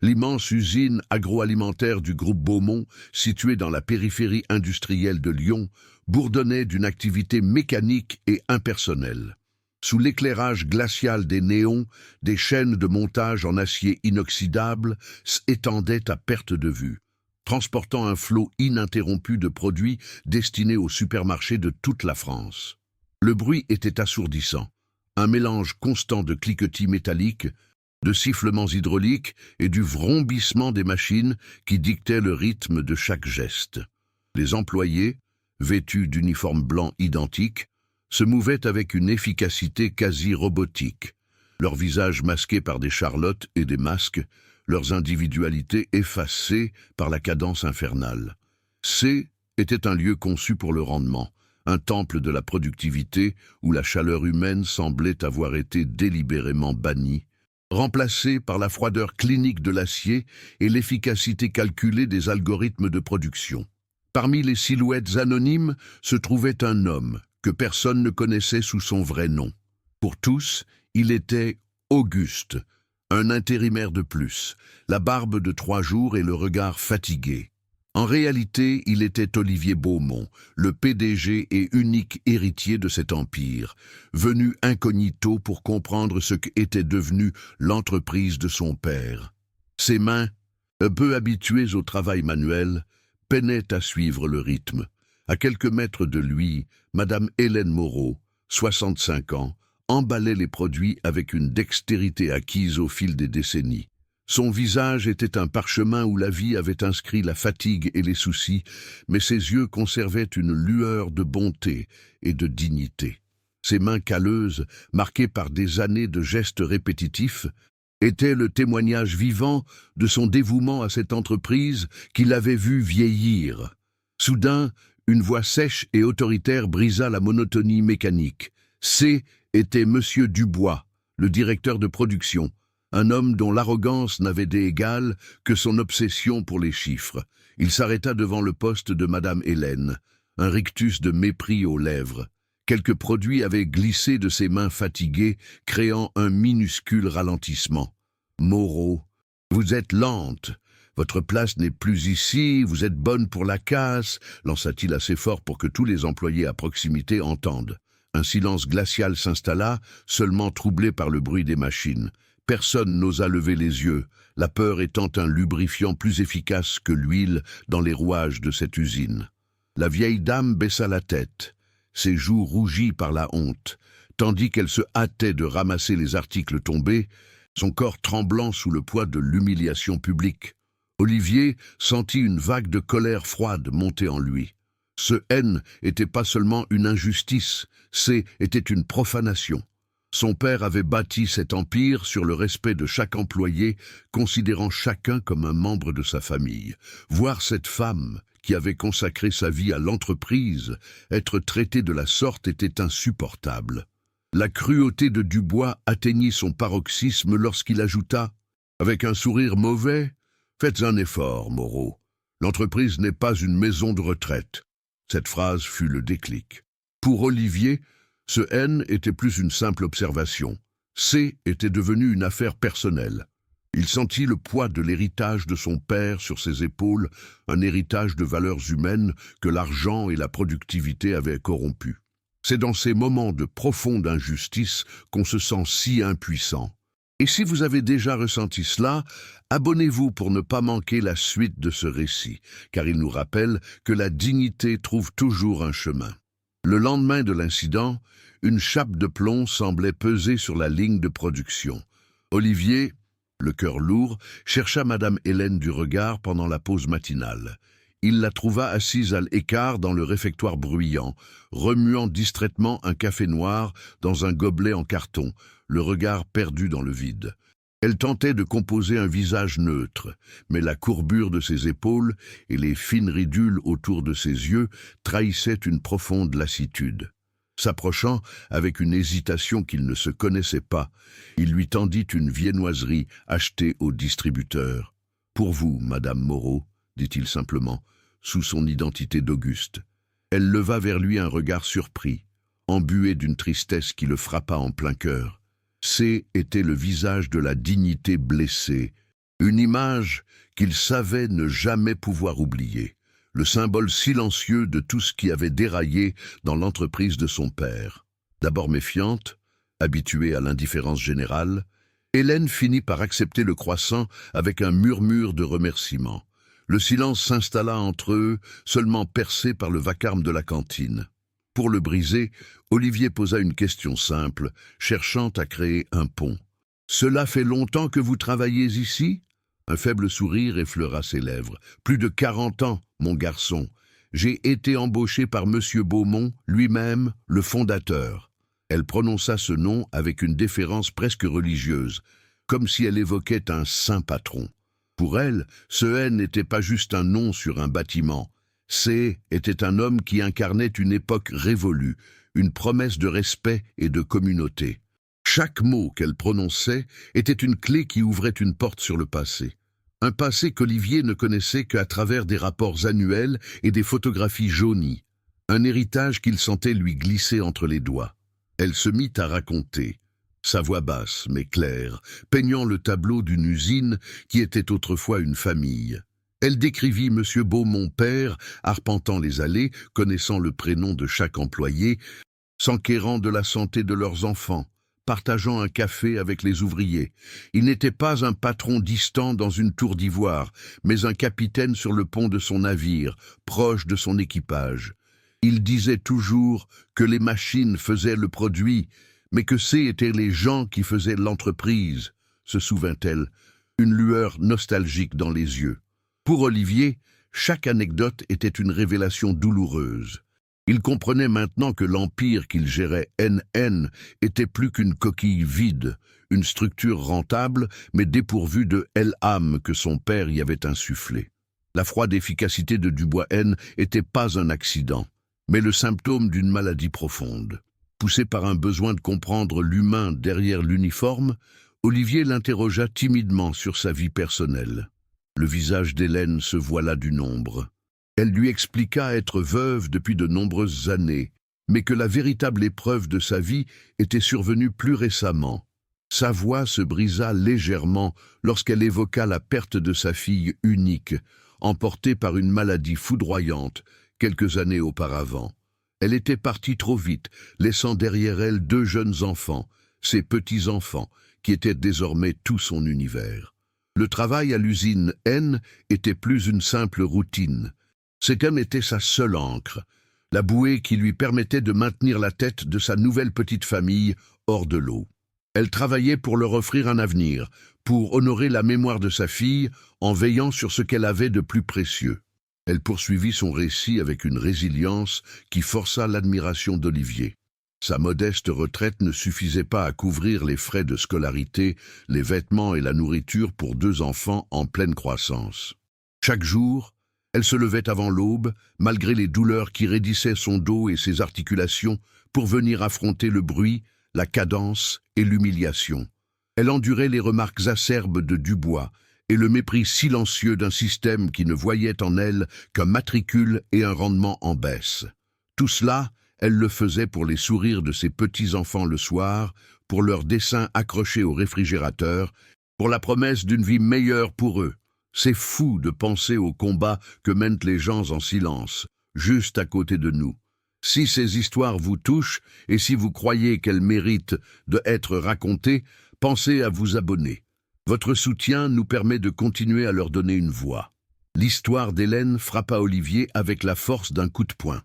L'immense usine agroalimentaire du groupe Beaumont, située dans la périphérie industrielle de Lyon, bourdonnait d'une activité mécanique et impersonnelle. Sous l'éclairage glacial des néons, des chaînes de montage en acier inoxydable s'étendaient à perte de vue, transportant un flot ininterrompu de produits destinés aux supermarchés de toute la France. Le bruit était assourdissant, un mélange constant de cliquetis métalliques, de sifflements hydrauliques et du vrombissement des machines qui dictaient le rythme de chaque geste. Les employés, vêtus d'uniformes blancs identiques, se mouvaient avec une efficacité quasi robotique, leurs visages masqués par des charlottes et des masques, leurs individualités effacées par la cadence infernale. C était un lieu conçu pour le rendement, un temple de la productivité où la chaleur humaine semblait avoir été délibérément bannie, remplacée par la froideur clinique de l'acier et l'efficacité calculée des algorithmes de production. Parmi les silhouettes anonymes se trouvait un homme que personne ne connaissait sous son vrai nom. Pour tous, il était Auguste, un intérimaire de plus, la barbe de 3 jours et le regard fatigué. En réalité, il était Olivier Beaumont, le PDG et unique héritier de cet empire, venu incognito pour comprendre ce qu'était devenue l'entreprise de son père. Ses mains, peu habituées au travail manuel, peinaient à suivre le rythme. À quelques mètres de lui, Madame Hélène Moreau, 65 ans, emballait les produits avec une dextérité acquise au fil des décennies. Son visage était un parchemin où la vie avait inscrit la fatigue et les soucis, mais ses yeux conservaient une lueur de bonté et de dignité. Ses mains calleuses, marquées par des années de gestes répétitifs, étaient le témoignage vivant de son dévouement à cette entreprise qu'il avait vue vieillir. Soudain, une voix sèche et autoritaire brisa la monotonie mécanique. C était Monsieur Dubois, le directeur de production, un homme dont l'arrogance n'avait d'égal que son obsession pour les chiffres. Il s'arrêta devant le poste de Madame Hélène, un rictus de mépris aux lèvres. Quelques produits avaient glissé de ses mains fatiguées, créant un minuscule ralentissement. « Moreau, vous êtes lente. Votre place n'est plus ici, vous êtes bonne pour la casse, lança-t-il assez fort pour que tous les employés à proximité entendent. Un silence glacial s'installa, seulement troublé par le bruit des machines. Personne n'osa lever les yeux, la peur étant un lubrifiant plus efficace que l'huile dans les rouages de cette usine. La vieille dame baissa la tête, ses joues rougies par la honte, tandis qu'elle se hâtait de ramasser les articles tombés, son corps tremblant sous le poids de l'humiliation publique. Olivier sentit une vague de colère froide monter en lui. Ce haine n'était pas seulement une injustice, était une profanation. Son père avait bâti cet empire sur le respect de chaque employé, considérant chacun comme un membre de sa famille. Voir cette femme, qui avait consacré sa vie à l'entreprise, être traitée de la sorte était insupportable. La cruauté de Dubois atteignit son paroxysme lorsqu'il ajouta, avec un sourire mauvais, « Faites un effort, Moreau. L'entreprise n'est pas une maison de retraite. » Cette phrase fut le déclic. Pour Olivier, ce N était plus une simple observation. C était devenu une affaire personnelle. Il sentit le poids de l'héritage de son père sur ses épaules, un héritage de valeurs humaines que l'argent et la productivité avaient corrompu. C'est dans ces moments de profonde injustice qu'on se sent si impuissant. Et si vous avez déjà ressenti cela, abonnez-vous pour ne pas manquer la suite de ce récit, car il nous rappelle que la dignité trouve toujours un chemin. Le lendemain de l'incident, une chape de plomb semblait peser sur la ligne de production. Olivier, le cœur lourd, chercha Madame Hélène du regard pendant la pause matinale. Il la trouva assise à l'écart dans le réfectoire bruyant, remuant distraitement un café noir dans un gobelet en carton, le regard perdu dans le vide. Elle tentait de composer un visage neutre, mais la courbure de ses épaules et les fines ridules autour de ses yeux trahissaient une profonde lassitude. S'approchant, avec une hésitation qu'il ne se connaissait pas, il lui tendit une viennoiserie achetée au distributeur. « Pour vous, Madame Moreau, » dit-il simplement, sous son identité d'Auguste. Elle leva vers lui un regard surpris, embué d'une tristesse qui le frappa en plein cœur. C était le visage de la dignité blessée, Une image qu'il savait ne jamais pouvoir oublier, le symbole silencieux de tout ce qui avait déraillé dans l'entreprise de son père. D'abord méfiante, habituée à l'indifférence générale, Hélène finit par accepter le croissant avec un murmure de remerciements. Le silence s'installa entre eux, seulement percé par le vacarme de la cantine. Pour le briser, Olivier posa une question simple, cherchant à créer un pont. « Cela fait longtemps que vous travaillez ici ?» Un faible sourire effleura ses lèvres. « Plus de 40 ans, mon garçon. J'ai été embauché par Monsieur Beaumont, lui-même, le fondateur. » Elle prononça ce nom avec une déférence presque religieuse, comme si elle évoquait un saint patron. Pour elle, ce N n'était pas juste un nom sur un bâtiment. C était un homme qui incarnait une époque révolue, une promesse de respect et de communauté. Chaque mot qu'elle prononçait était une clé qui ouvrait une porte sur le passé. Un passé qu'Olivier ne connaissait qu'à travers des rapports annuels et des photographies jaunies. Un héritage qu'il sentait lui glisser entre les doigts. Elle se mit à raconter, sa voix basse mais claire, peignant le tableau d'une usine qui était autrefois une famille. Elle décrivit Monsieur Beaumont père, arpentant les allées, connaissant le prénom de chaque employé, s'enquérant de la santé de leurs enfants, partageant un café avec les ouvriers. Il n'était pas un patron distant dans une tour d'ivoire, mais un capitaine sur le pont de son navire, proche de son équipage. Il disait toujours que les machines faisaient le produit, mais que c'étaient les gens qui faisaient l'entreprise, se souvint-elle, une lueur nostalgique dans les yeux. Pour Olivier, chaque anecdote était une révélation douloureuse. Il comprenait maintenant que l'empire qu'il gérait NN était plus qu'une coquille vide, une structure rentable, mais dépourvue de l'âme que son père y avait insufflée. La froide efficacité de Dubois N n'était pas un accident, mais le symptôme d'une maladie profonde. Poussé par un besoin de comprendre l'humain derrière l'uniforme, Olivier l'interrogea timidement sur sa vie personnelle. Le visage d'Hélène se voila d'une ombre. Elle lui expliqua être veuve depuis de nombreuses années, mais que la véritable épreuve de sa vie était survenue plus récemment. Sa voix se brisa légèrement lorsqu'elle évoqua la perte de sa fille unique, emportée par une maladie foudroyante quelques années auparavant. Elle était partie trop vite, laissant derrière elle 2 jeunes enfants, ses petits-enfants, qui étaient désormais tout son univers. Le travail à l'usine N était plus une simple routine. Cet homme était sa seule ancre, la bouée qui lui permettait de maintenir la tête de sa nouvelle petite famille hors de l'eau. Elle travaillait pour leur offrir un avenir, pour honorer la mémoire de sa fille en veillant sur ce qu'elle avait de plus précieux. Elle poursuivit son récit avec une résilience qui força l'admiration d'Olivier. Sa modeste retraite ne suffisait pas à couvrir les frais de scolarité, les vêtements et la nourriture pour 2 enfants en pleine croissance. Chaque jour, elle se levait avant l'aube, malgré les douleurs qui raidissaient son dos et ses articulations, pour venir affronter le bruit, la cadence et l'humiliation. Elle endurait les remarques acerbes de Dubois et le mépris silencieux d'un système qui ne voyait en elle qu'un matricule et un rendement en baisse. Tout cela, elle le faisait pour les sourires de ses petits-enfants le soir, pour leurs dessins accrochés au réfrigérateur, pour la promesse d'une vie meilleure pour eux. C'est fou de penser au combat que mènent les gens en silence, juste à côté de nous. Si ces histoires vous touchent et si vous croyez qu'elles méritent d'être racontées, pensez à vous abonner. Votre soutien nous permet de continuer à leur donner une voix. L'histoire d'Hélène frappa Olivier avec la force d'un coup de poing.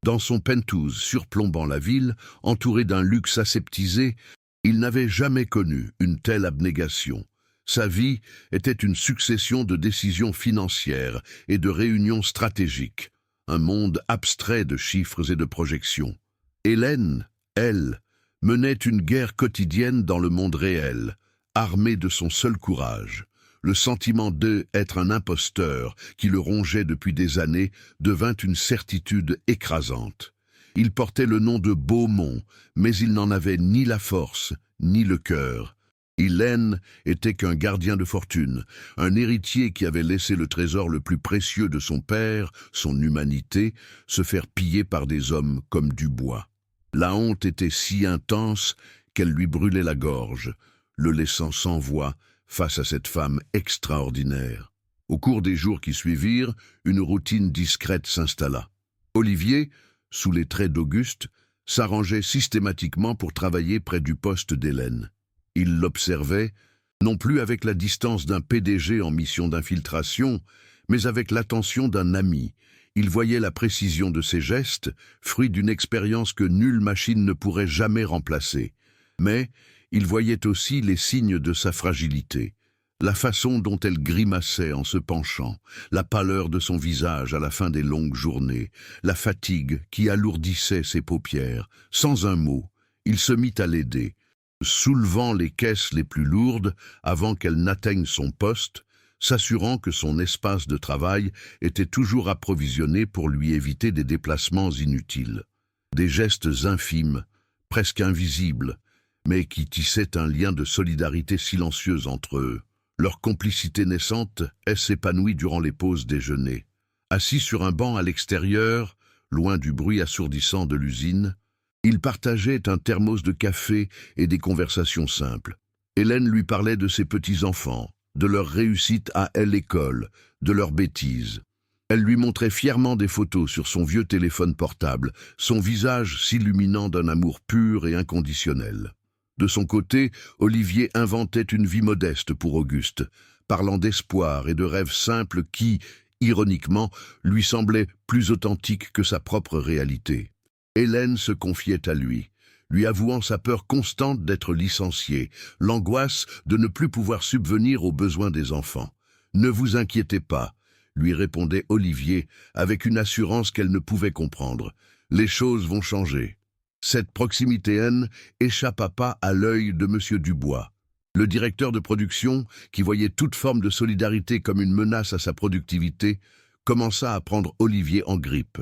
Dans son penthouse surplombant la ville, entouré d'un luxe aseptisé, il n'avait jamais connu une telle abnégation. Sa vie était une succession de décisions financières et de réunions stratégiques, un monde abstrait de chiffres et de projections. Hélène, elle, menait une guerre quotidienne dans le monde réel, armée de son seul courage. Le sentiment d'être un imposteur qui le rongeait depuis des années devint une certitude écrasante. Il portait le nom de Beaumont, mais il n'en avait ni la force, ni le cœur. Hélène était qu'un gardien de fortune, un héritier qui avait laissé le trésor le plus précieux de son père, son humanité, se faire piller par des hommes comme Dubois. La honte était si intense qu'elle lui brûlait la gorge, le laissant sans voix, face à cette femme extraordinaire. Au cours des jours qui suivirent, une routine discrète s'installa. Olivier, sous les traits d'Auguste, s'arrangeait systématiquement pour travailler près du poste d'Hélène. Il l'observait, non plus avec la distance d'un PDG en mission d'infiltration, mais avec l'attention d'un ami. Il voyait la précision de ses gestes, fruit d'une expérience que nulle machine ne pourrait jamais remplacer. Mais il voyait aussi les signes de sa fragilité. La façon dont elle grimaçait en se penchant, la pâleur de son visage à la fin des longues journées, la fatigue qui alourdissait ses paupières. Sans un mot, il se mit à l'aider, soulevant les caisses les plus lourdes avant qu'elle n'atteigne son poste, s'assurant que son espace de travail était toujours approvisionné pour lui éviter des déplacements inutiles. Des gestes infimes, presque invisibles, mais qui tissaient un lien de solidarité silencieuse entre eux. Leur complicité naissante s'épanouit durant les pauses déjeuner. Assis sur un banc à l'extérieur, loin du bruit assourdissant de l'usine, ils partageaient un thermos de café et des conversations simples. Hélène lui parlait de ses petits-enfants, de leur réussite à l'école, de leurs bêtises. Elle lui montrait fièrement des photos sur son vieux téléphone portable, son visage s'illuminant d'un amour pur et inconditionnel. De son côté, Olivier inventait une vie modeste pour Auguste, parlant d'espoir et de rêves simples qui, ironiquement, lui semblaient plus authentiques que sa propre réalité. Hélène se confiait à lui avouant sa peur constante d'être licenciée, l'angoisse de ne plus pouvoir subvenir aux besoins des enfants. « Ne vous inquiétez pas », lui répondait Olivier avec une assurance qu'elle ne pouvait comprendre. « Les choses vont changer. » Cette proximité échappa pas à l'œil de M. Dubois. Le directeur de production, qui voyait toute forme de solidarité comme une menace à sa productivité, commença à prendre Olivier en grippe.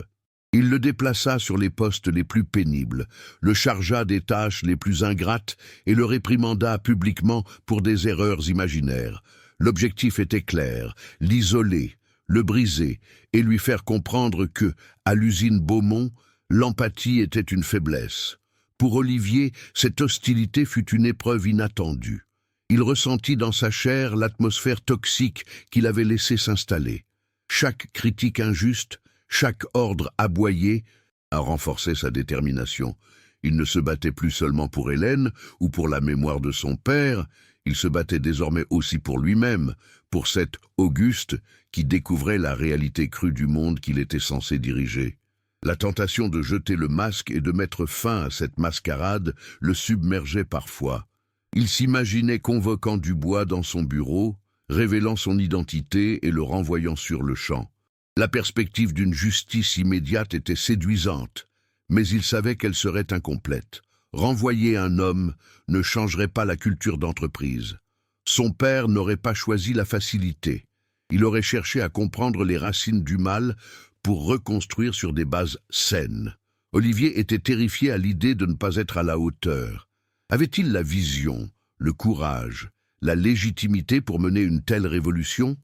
Il le déplaça sur les postes les plus pénibles, le chargea des tâches les plus ingrates et le réprimanda publiquement pour des erreurs imaginaires. L'objectif était clair, l'isoler, le briser et lui faire comprendre que, à l'usine Beaumont, l'empathie était une faiblesse. Pour Olivier, cette hostilité fut une épreuve inattendue. Il ressentit dans sa chair l'atmosphère toxique qu'il avait laissé s'installer. Chaque critique injuste, chaque ordre aboyé a renforcé sa détermination. Il ne se battait plus seulement pour Hélène ou pour la mémoire de son père, il se battait désormais aussi pour lui-même, pour cet Auguste qui découvrait la réalité crue du monde qu'il était censé diriger. La tentation de jeter le masque et de mettre fin à cette mascarade le submergeait parfois. Il s'imaginait convoquant Dubois dans son bureau, révélant son identité et le renvoyant sur le champ. La perspective d'une justice immédiate était séduisante, mais il savait qu'elle serait incomplète. Renvoyer un homme ne changerait pas la culture d'entreprise. Son père n'aurait pas choisi la facilité. Il aurait cherché à comprendre les racines du mal pour reconstruire sur des bases saines. Olivier était terrifié à l'idée de ne pas être à la hauteur. Avait-il la vision, le courage, la légitimité pour mener une telle révolution ?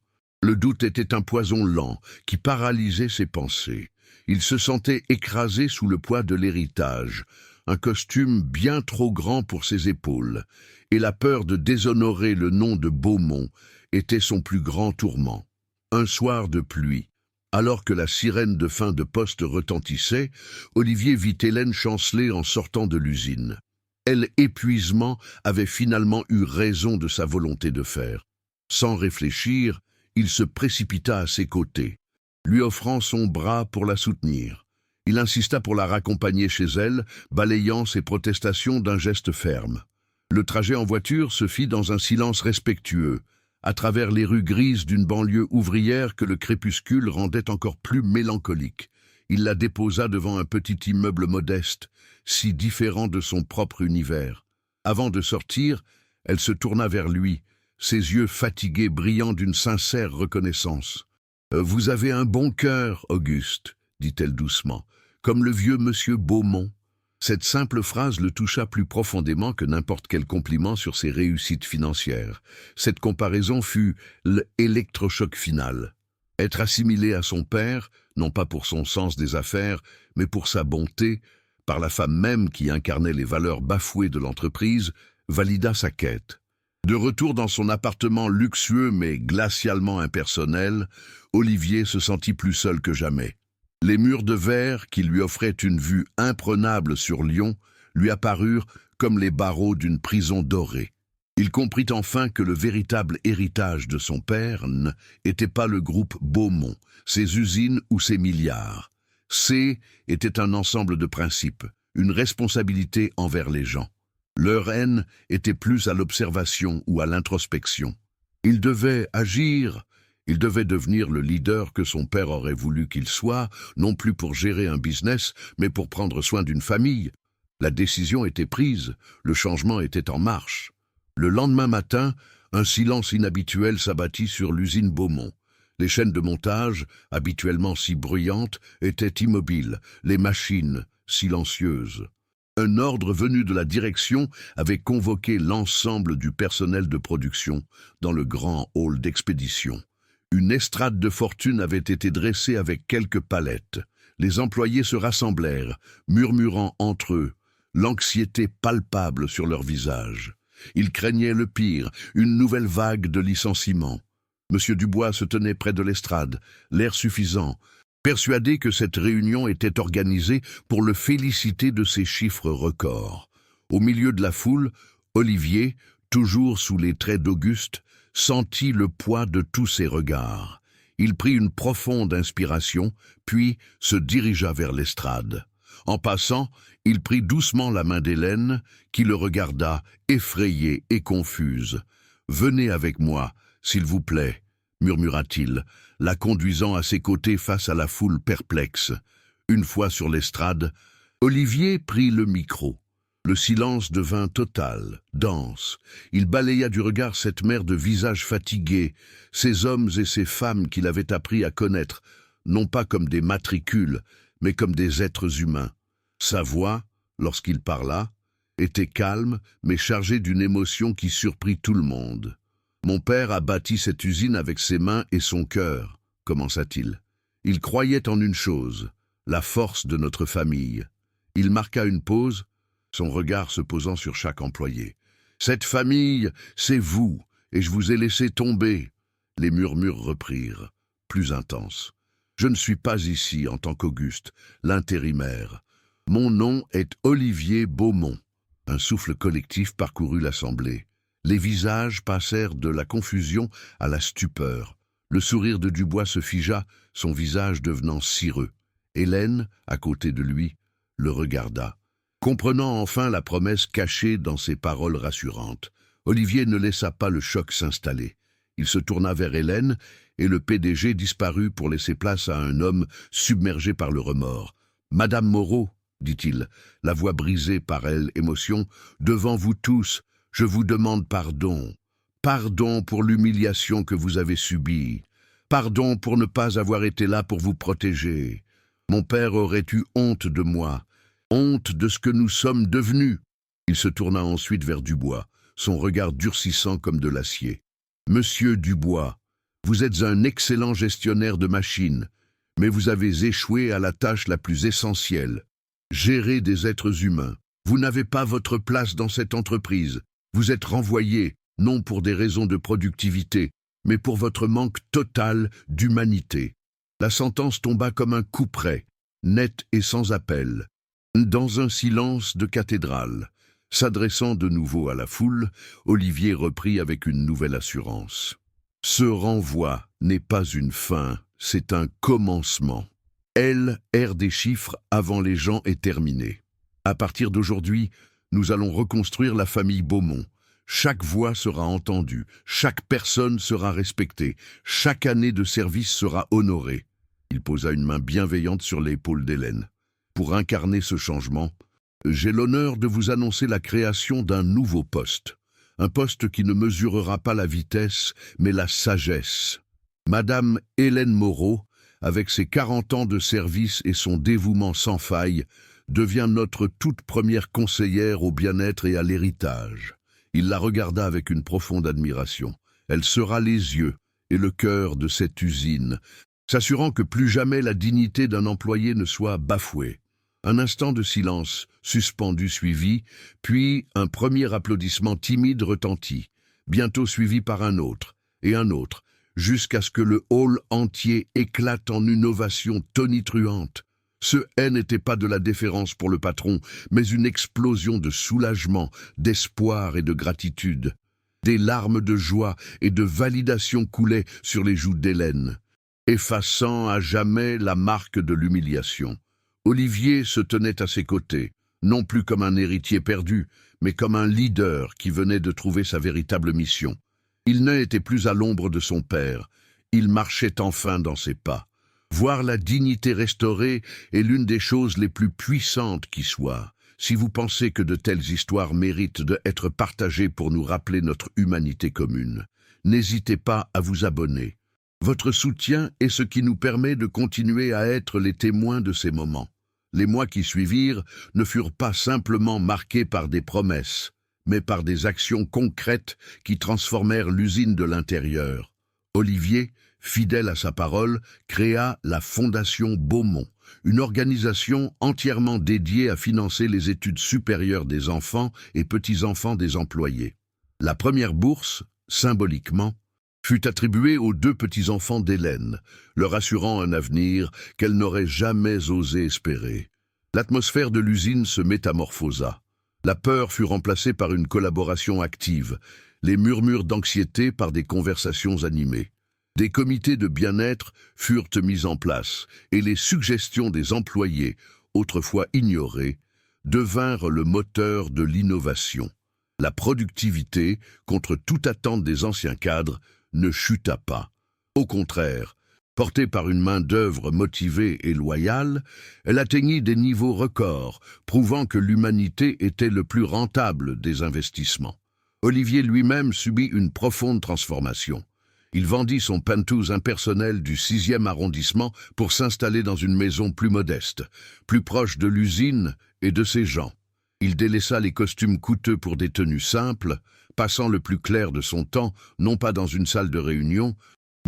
Le doute était un poison lent qui paralysait ses pensées. Il se sentait écrasé sous le poids de l'héritage, un costume bien trop grand pour ses épaules, et la peur de déshonorer le nom de Beaumont était son plus grand tourment. Un soir de pluie, alors que la sirène de fin de poste retentissait, Olivier vit Hélène chanceler en sortant de l'usine. Elle, épuisement, avait finalement eu raison de sa volonté de faire. Sans réfléchir, il se précipita à ses côtés, lui offrant son bras pour la soutenir. Il insista pour la raccompagner chez elle, balayant ses protestations d'un geste ferme. Le trajet en voiture se fit dans un silence respectueux, à travers les rues grises d'une banlieue ouvrière que le crépuscule rendait encore plus mélancolique. Il la déposa devant un petit immeuble modeste, si différent de son propre univers. Avant de sortir, elle se tourna vers lui, ses yeux fatigués brillant d'une sincère reconnaissance. « Vous avez un bon cœur, Auguste », dit-elle doucement, « comme le vieux monsieur Beaumont. » Cette simple phrase le toucha plus profondément que n'importe quel compliment sur ses réussites financières. Cette comparaison fut l'électrochoc final. Être assimilé à son père, non pas pour son sens des affaires, mais pour sa bonté, par la femme même qui incarnait les valeurs bafouées de l'entreprise, valida sa quête. De retour dans son appartement luxueux mais glacialement impersonnel, Olivier se sentit plus seul que jamais. Les murs de verre, qui lui offraient une vue imprenable sur Lyon, lui apparurent comme les barreaux d'une prison dorée. Il comprit enfin que le véritable héritage de son père n'était pas le groupe Beaumont, ses usines ou ses milliards. Était un ensemble de principes, une responsabilité envers les gens. Leur haine était plus à l'observation ou à l'introspection. Il devait agir, il devait devenir le leader que son père aurait voulu qu'il soit, non plus pour gérer un business, mais pour prendre soin d'une famille. La décision était prise, le changement était en marche. Le lendemain matin, un silence inhabituel s'abattit sur l'usine Beaumont. Les chaînes de montage, habituellement si bruyantes, étaient immobiles, les machines silencieuses. Un ordre venu de la direction avait convoqué l'ensemble du personnel de production dans le grand hall d'expédition. Une estrade de fortune avait été dressée avec quelques palettes. Les employés se rassemblèrent, murmurant entre eux, l'anxiété palpable sur leurs visages. Ils craignaient le pire, une nouvelle vague de licenciements. M. Dubois se tenait près de l'estrade, l'air suffisant, persuadé que cette réunion était organisée pour le féliciter de ses chiffres records. Au milieu de la foule, Olivier, toujours sous les traits d'Auguste, sentit le poids de tous ses regards. Il prit une profonde inspiration, puis se dirigea vers l'estrade. En passant, il prit doucement la main d'Hélène, qui le regarda, effrayée et confuse. « Venez avec moi, s'il vous plaît », murmura-t-il, la conduisant à ses côtés face à la foule perplexe. Une fois sur l'estrade, Olivier prit le micro. Le silence devint total, dense. Il balaya du regard cette mer de visages fatigués, ces hommes et ces femmes qu'il avait appris à connaître, non pas comme des matricules, mais comme des êtres humains. Sa voix, lorsqu'il parla, était calme, mais chargée d'une émotion qui surprit tout le monde. « Mon père a bâti cette usine avec ses mains et son cœur, » commença-t-il. « Il croyait en une chose, la force de notre famille. » Il marqua une pause, son regard se posant sur chaque employé. « Cette famille, c'est vous, et je vous ai laissé tomber. » Les murmures reprirent, plus intenses. « Je ne suis pas ici en tant qu'Auguste, l'intérimaire. Mon nom est Olivier Beaumont. » Un souffle collectif parcourut l'assemblée. Les visages passèrent de la confusion à la stupeur. Le sourire de Dubois se figea, son visage devenant cireux. Hélène, à côté de lui, le regarda. Comprenant enfin la promesse cachée dans ses paroles rassurantes, Olivier ne laissa pas le choc s'installer. Il se tourna vers Hélène et le PDG disparut pour laisser place à un homme submergé par le remords. « Madame Moreau, » dit-il, la voix brisée par l'émotion, « devant vous tous, je vous demande pardon. Pardon pour l'humiliation que vous avez subie. Pardon pour ne pas avoir été là pour vous protéger. Mon père aurait eu honte de moi, honte de ce que nous sommes devenus. » Il se tourna ensuite vers Dubois, son regard durcissant comme de l'acier. « Monsieur Dubois, vous êtes un excellent gestionnaire de machines, mais vous avez échoué à la tâche la plus essentielle. Gérer des êtres humains. Vous n'avez pas votre place dans cette entreprise. Vous êtes renvoyé, non pour des raisons de productivité, mais pour votre manque total d'humanité. » La sentence tomba comme un couperet, net et sans appel. Dans un silence de cathédrale, s'adressant de nouveau à la foule, Olivier reprit avec une nouvelle assurance. « Ce renvoi n'est pas une fin, c'est un commencement. L'ère des chiffres avant les gens est terminée. À partir d'aujourd'hui, nous allons reconstruire la famille Beaumont. Chaque voix sera entendue, chaque personne sera respectée, chaque année de service sera honorée. » Il posa une main bienveillante sur l'épaule d'Hélène. « Pour incarner ce changement, j'ai l'honneur de vous annoncer la création d'un nouveau poste. Un poste qui ne mesurera pas la vitesse, mais la sagesse. Madame Hélène Moreau, avec ses 40 ans de service et son dévouement sans faille, devient notre toute première conseillère au bien-être et à l'héritage. » Il la regarda avec une profonde admiration. Elle sera les yeux et le cœur de cette usine, s'assurant que plus jamais la dignité d'un employé ne soit bafouée. Un instant de silence suspendu suivit, puis un premier applaudissement timide retentit. bientôt suivi par un autre, et un autre, jusqu'à ce que le hall entier éclate en une ovation tonitruante. Ce « n'était pas de la déférence pour le patron, mais une explosion de soulagement, d'espoir et de gratitude. Des larmes de joie et de validation coulaient sur les joues d'Hélène, effaçant à jamais la marque de l'humiliation. Olivier se tenait à ses côtés, non plus comme un héritier perdu, mais comme un leader qui venait de trouver sa véritable mission. Il n'était plus à l'ombre de son père, il marchait enfin dans ses pas. Voir la dignité restaurée est l'une des choses les plus puissantes qui soient. Si vous pensez que de telles histoires méritent d'être partagées pour nous rappeler notre humanité commune, n'hésitez pas à vous abonner. Votre soutien est ce qui nous permet de continuer à être les témoins de ces moments. Les mois qui suivirent ne furent pas simplement marqués par des promesses, mais par des actions concrètes qui transformèrent l'usine de l'intérieur. Olivier, fidèle à sa parole, créa la Fondation Beaumont, une organisation entièrement dédiée à financer les études supérieures des enfants et petits-enfants des employés. La première bourse, symboliquement, fut attribuée aux 2 petits-enfants d'Hélène, leur assurant un avenir qu'elle n'aurait jamais osé espérer. L'atmosphère de l'usine se métamorphosa. La peur fut remplacée par une collaboration active, les murmures d'anxiété par des conversations animées. Des comités de bien-être furent mis en place et les suggestions des employés, autrefois ignorées, devinrent le moteur de l'innovation. La productivité, contre toute attente des anciens cadres, ne chuta pas. Au contraire, portée par une main-d'œuvre motivée et loyale, elle atteignit des niveaux records, prouvant que l'humanité était le plus rentable des investissements. Olivier lui-même subit une profonde transformation. Il vendit son penthouse impersonnel du 6e arrondissement pour s'installer dans une maison plus modeste, plus proche de l'usine et de ses gens. Il délaissa les costumes coûteux pour des tenues simples, passant le plus clair de son temps, non pas dans une salle de réunion,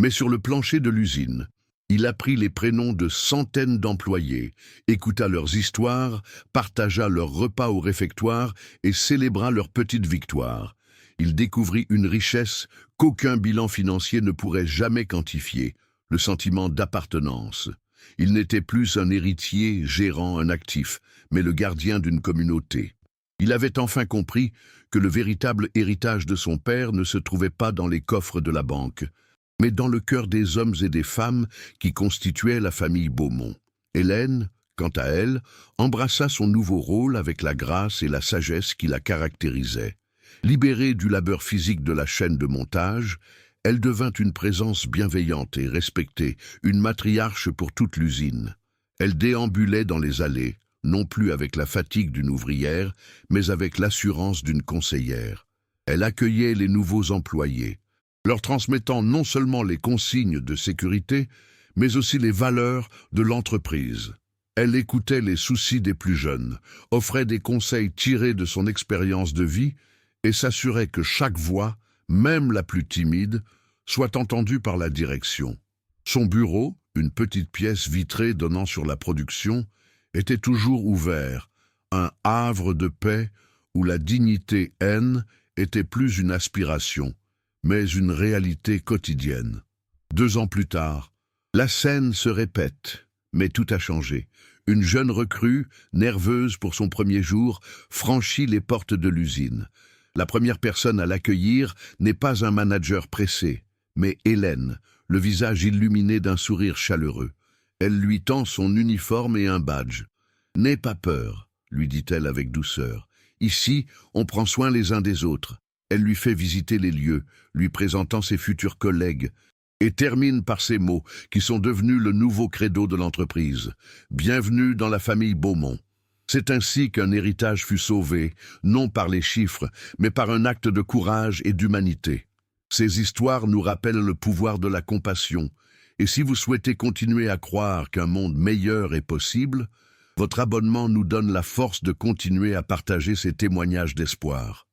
mais sur le plancher de l'usine. Il apprit les prénoms de centaines d'employés, écouta leurs histoires, partagea leurs repas au réfectoire et célébra leurs petites victoires. Il découvrit une richesse qu'aucun bilan financier ne pourrait jamais quantifier, le sentiment d'appartenance. Il n'était plus un héritier gérant un actif, mais le gardien d'une communauté. Il avait enfin compris que le véritable héritage de son père ne se trouvait pas dans les coffres de la banque, mais dans le cœur des hommes et des femmes qui constituaient la famille Beaumont. Hélène, quant à elle, embrassa son nouveau rôle avec la grâce et la sagesse qui la caractérisaient. Libérée du labeur physique de la chaîne de montage, elle devint une présence bienveillante et respectée, une matriarche pour toute l'usine. Elle déambulait dans les allées, non plus avec la fatigue d'une ouvrière, mais avec l'assurance d'une conseillère. Elle accueillait les nouveaux employés, leur transmettant non seulement les consignes de sécurité, mais aussi les valeurs de l'entreprise. Elle écoutait les soucis des plus jeunes, offrait des conseils tirés de son expérience de vie et s'assurait que chaque voix, même la plus timide, soit entendue par la direction. Son bureau, une petite pièce vitrée donnant sur la production, était toujours ouvert, un havre de paix où la dignité N était plus une aspiration, mais une réalité quotidienne. 2 ans plus tard, la scène se répète, mais tout a changé. Une jeune recrue, nerveuse pour son premier jour, franchit les portes de l'usine. La première personne à l'accueillir n'est pas un manager pressé, mais Hélène, le visage illuminé d'un sourire chaleureux. Elle lui tend son uniforme et un badge. « N'aie pas peur », lui dit-elle avec douceur. « Ici, on prend soin les uns des autres. » Elle lui fait visiter les lieux, lui présentant ses futurs collègues, et termine par ces mots qui sont devenus le nouveau credo de l'entreprise. « Bienvenue dans la famille Beaumont ». C'est ainsi qu'un héritage fut sauvé, non par les chiffres, mais par un acte de courage et d'humanité. Ces histoires nous rappellent le pouvoir de la compassion, et si vous souhaitez continuer à croire qu'un monde meilleur est possible, votre abonnement nous donne la force de continuer à partager ces témoignages d'espoir.